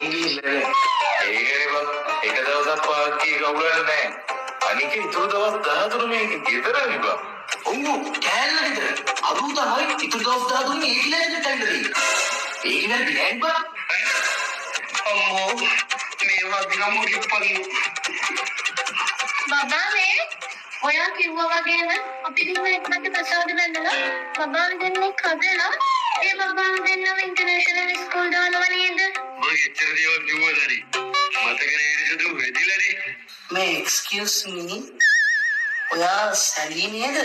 ඒකනේ බං එක දවසක් පාර්කිය කවුරුහරි නැහැ. අනික ඉතුරු දවස් 13 මේක ගෙදරනේ බං. ඔව් කෑල්ල ගෙදර. අරුම තමයි ඉතුරු දවස් 13 ඒ කිලරෙට ඇවිල්ලා. ඒ කිලරෙට නෑ බං. අම්මෝ මේවා දිනමු කිප්පන්නේ. බබා මේ ඔයා කිව්වා වගේම අපි දින එකට ප්‍රසාද බැලලා බබා දෙන්නේ කදලා ඒ බබා දෙන්නම ඉන්ටර්නැෂනල් ස්කූල් දානවා නේද? මම එච්චර දේවල් කිව්වද හරි. මතක නේද සුදු වෙදිලානේ. මේ එක්ස්කියුස් මී. ඔයා සැලී නේද?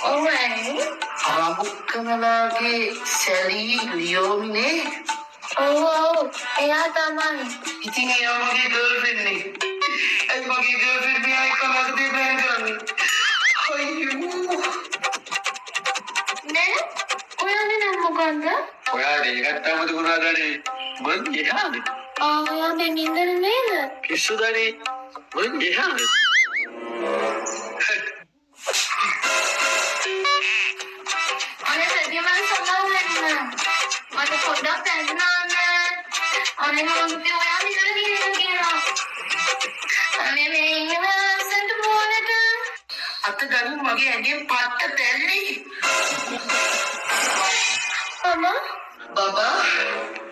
ඔව් ඇයි? රාමුක්කමලාගේ සැලී ලියෝමිනේ. ඔව් එයා තමයි. ඉතින් එයා මගේ ගර්ල්ෆ්‍රෙන්ඩ් නේ. ඒ මගේ ගර්ල්ෆ්‍රෙන්ඩ් මෙයා එක්ක මගදී ප්ලෑන් කරන්නේ. අයියෝ. නේ ඔයාගේ නම මොකන්ද? ඔයාට ඒකට අමතක වුණාදනේ. මං එහාද? ඔයා දෙනින්දර නේද? පිස්සුදනේ. මං එහාද? අනේ සතියමන් සමාව වෙන්න. මට පොඩ්ඩක් පැන්නාන්න. අනේ මම හිතුවේ ඔයා විතර කියලා. අනේ මේ ඉන්නවසන්ට මොනද? අත ගන්න මගේ ඇඟෙන් පට්ට තැල්ලේ. අම්මා බබා